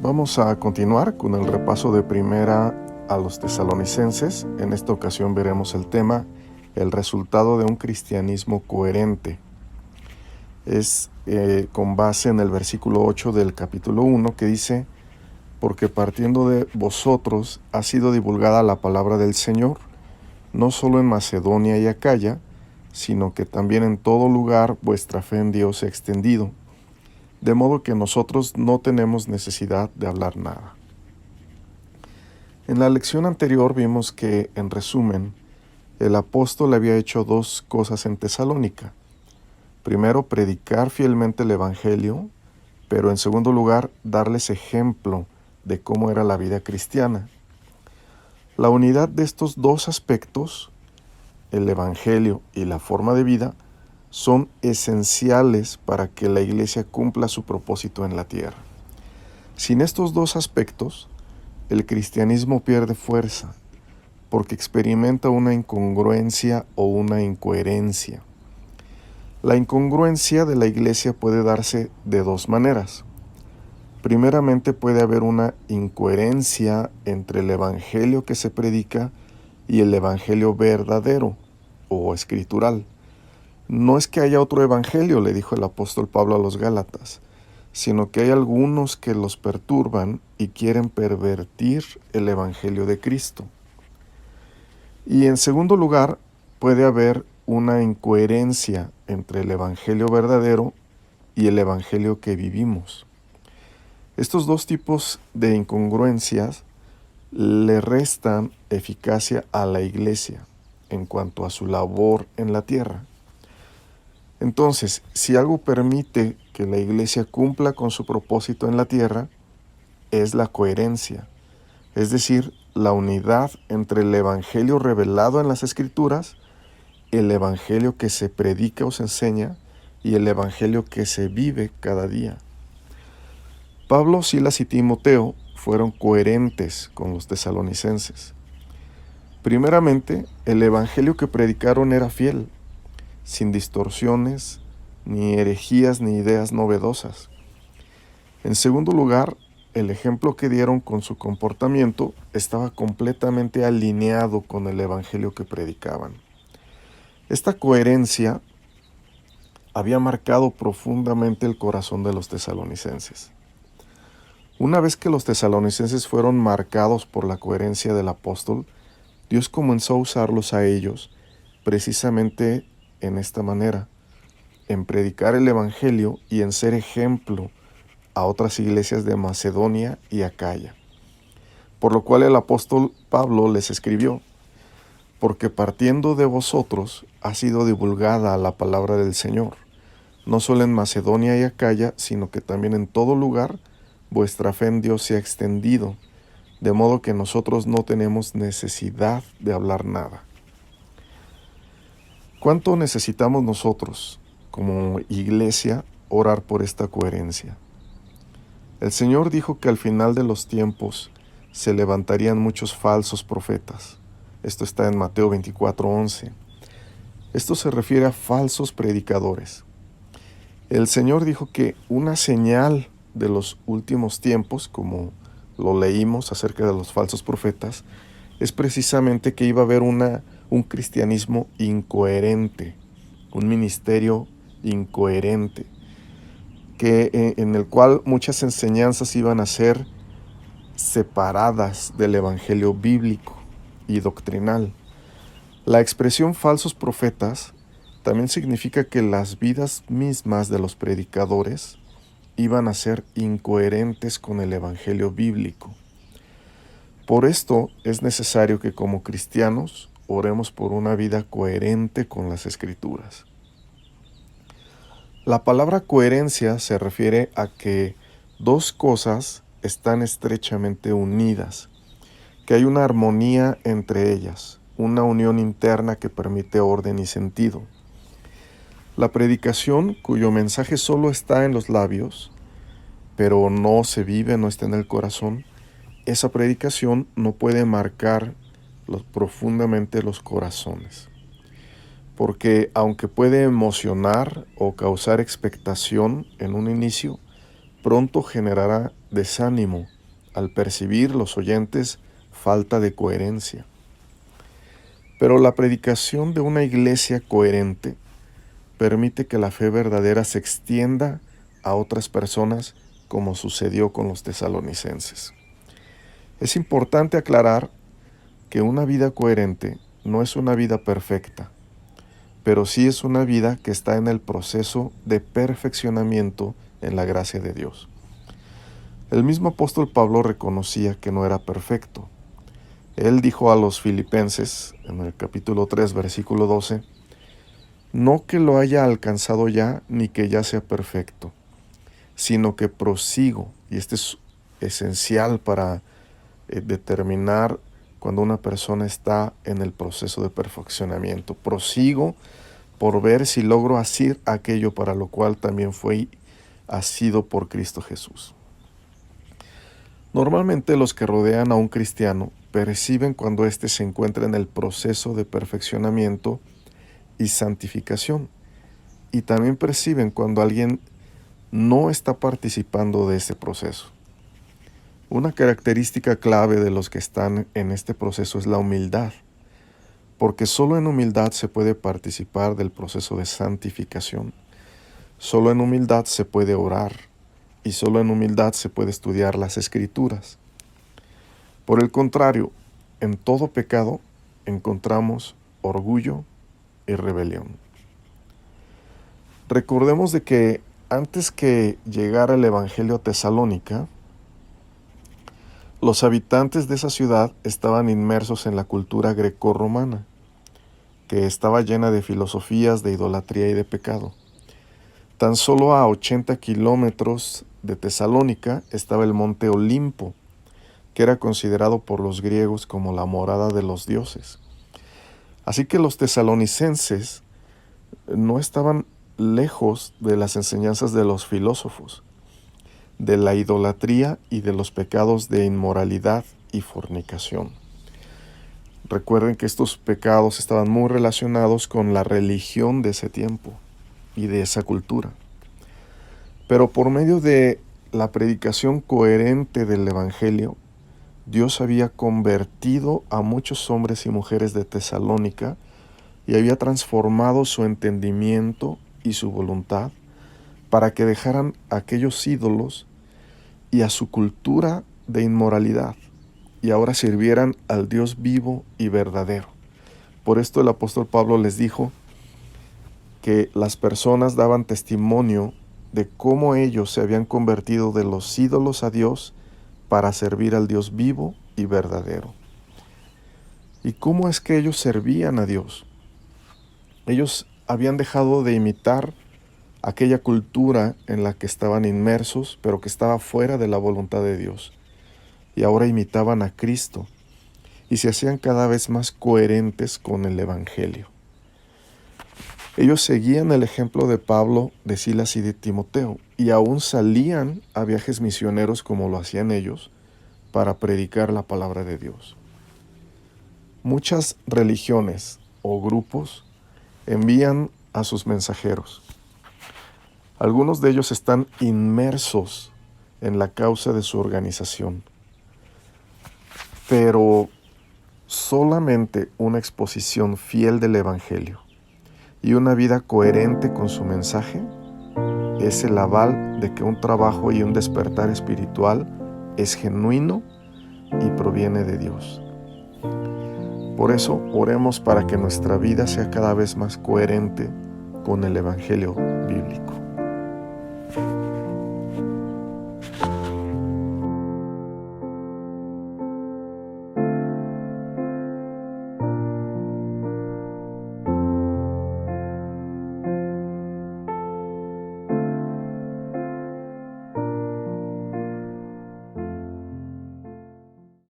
Vamos a continuar con el repaso de primera a los tesalonicenses. En esta ocasión veremos el tema, el resultado de un cristianismo coherente. Es con base en el versículo 8 del capítulo 1 que dice: porque partiendo de vosotros ha sido divulgada la palabra del Señor, no solo en Macedonia y Acaya, sino que también en todo lugar vuestra fe en Dios se ha extendido, de modo que nosotros no tenemos necesidad de hablar nada. En la lección anterior vimos que, en resumen, el apóstol había hecho dos cosas en Tesalónica. Primero, predicar fielmente el Evangelio, pero en segundo lugar, darles ejemplo de cómo era la vida cristiana. La unidad de estos dos aspectos, el Evangelio y la forma de vida, son esenciales para que la Iglesia cumpla su propósito en la tierra. Sin estos dos aspectos, el cristianismo pierde fuerza, porque experimenta una incongruencia o una incoherencia. La incongruencia de la Iglesia puede darse de dos maneras. Primeramente, puede haber una incoherencia entre el Evangelio que se predica y el Evangelio verdadero o escritural. No es que haya otro evangelio, le dijo el apóstol Pablo a los Gálatas, sino que hay algunos que los perturban y quieren pervertir el evangelio de Cristo. Y en segundo lugar, puede haber una incoherencia entre el evangelio verdadero y el evangelio que vivimos. Estos dos tipos de incongruencias le restan eficacia a la Iglesia en cuanto a su labor en la tierra. Entonces, si algo permite que la Iglesia cumpla con su propósito en la tierra, es la coherencia, es decir, la unidad entre el Evangelio revelado en las Escrituras, el Evangelio que se predica o se enseña y el Evangelio que se vive cada día. Pablo, Silas y Timoteo fueron coherentes con los tesalonicenses. Primeramente, el Evangelio que predicaron era fiel, sin distorsiones, ni herejías, ni ideas novedosas. En segundo lugar, el ejemplo que dieron con su comportamiento estaba completamente alineado con el evangelio que predicaban. Esta coherencia había marcado profundamente el corazón de los tesalonicenses. Una vez que los tesalonicenses fueron marcados por la coherencia del apóstol, Dios comenzó a usarlos a ellos precisamente en esta manera, en predicar el Evangelio y en ser ejemplo a otras iglesias de Macedonia y Acaya. Por lo cual el apóstol Pablo les escribió: porque partiendo de vosotros ha sido divulgada la palabra del Señor, no solo en Macedonia y Acaya, sino que también en todo lugar vuestra fe en Dios se ha extendido, de modo que nosotros no tenemos necesidad de hablar nada. ¿Cuánto necesitamos nosotros, como iglesia, orar por esta coherencia? El Señor dijo que al final de los tiempos se levantarían muchos falsos profetas. Esto está en Mateo 24:11. Esto se refiere a falsos predicadores. El Señor dijo que una señal de los últimos tiempos, como lo leímos acerca de los falsos profetas, es precisamente que iba a haber un cristianismo incoherente, un ministerio incoherente, en el cual muchas enseñanzas iban a ser separadas del evangelio bíblico y doctrinal. La expresión falsos profetas también significa que las vidas mismas de los predicadores iban a ser incoherentes con el evangelio bíblico. Por esto es necesario que como cristianos oremos por una vida coherente con las Escrituras. La palabra coherencia se refiere a que dos cosas están estrechamente unidas, que hay una armonía entre ellas, una unión interna que permite orden y sentido. La predicación, cuyo mensaje solo está en los labios, pero no se vive, no está en el corazón, esa predicación no puede marcar profundamente los corazones. Porque aunque puede emocionar o causar expectación en un inicio, pronto generará desánimo al percibir los oyentes falta de coherencia. Pero la predicación de una iglesia coherente permite que la fe verdadera se extienda a otras personas, como sucedió con los tesalonicenses. Es importante aclarar que una vida coherente no es una vida perfecta, pero sí es una vida que está en el proceso de perfeccionamiento en la gracia de Dios. El mismo apóstol Pablo reconocía que no era perfecto. Él dijo a los filipenses, en el capítulo 3, versículo 12, no que lo haya alcanzado ya, ni que ya sea perfecto, sino que prosigo, y este es esencial para determinar cuando una persona está en el proceso de perfeccionamiento. Prosigo por ver si logro hacer aquello para lo cual también fue asido por Cristo Jesús. Normalmente los que rodean a un cristiano perciben cuando éste se encuentra en el proceso de perfeccionamiento y santificación, y también perciben cuando alguien no está participando de este proceso. Una característica clave de los que están en este proceso es la humildad, porque solo en humildad se puede participar del proceso de santificación. Solo en humildad se puede orar, y solo en humildad se puede estudiar las Escrituras. Por el contrario, en todo pecado encontramos orgullo y rebelión. Recordemos de que antes que llegara el Evangelio a Tesalónica, los habitantes de esa ciudad estaban inmersos en la cultura grecorromana, que estaba llena de filosofías, de idolatría y de pecado. Tan solo a 80 kilómetros de Tesalónica estaba el monte Olimpo, que era considerado por los griegos como la morada de los dioses. Así que los tesalonicenses no estaban lejos de las enseñanzas de los filósofos, de la idolatría y de los pecados de inmoralidad y fornicación. Recuerden que estos pecados estaban muy relacionados con la religión de ese tiempo y de esa cultura. Pero por medio de la predicación coherente del Evangelio, Dios había convertido a muchos hombres y mujeres de Tesalónica y había transformado su entendimiento y su voluntad para que dejaran aquellos ídolos y a su cultura de inmoralidad y ahora sirvieran al Dios vivo y verdadero. Por esto el apóstol Pablo les dijo que las personas daban testimonio de cómo ellos se habían convertido de los ídolos a Dios para servir al Dios vivo y verdadero. ¿Y cómo es que ellos servían a Dios? Ellos habían dejado de imitar aquella cultura en la que estaban inmersos, pero que estaba fuera de la voluntad de Dios. Y ahora imitaban a Cristo y se hacían cada vez más coherentes con el Evangelio. Ellos seguían el ejemplo de Pablo, de Silas y de Timoteo, y aún salían a viajes misioneros como lo hacían ellos, para predicar la palabra de Dios. Muchas religiones o grupos envían a sus mensajeros. Algunos de ellos están inmersos en la causa de su organización, pero solamente una exposición fiel del Evangelio y una vida coherente con su mensaje es el aval de que un trabajo y un despertar espiritual es genuino y proviene de Dios. Por eso, oremos para que nuestra vida sea cada vez más coherente con el Evangelio bíblico.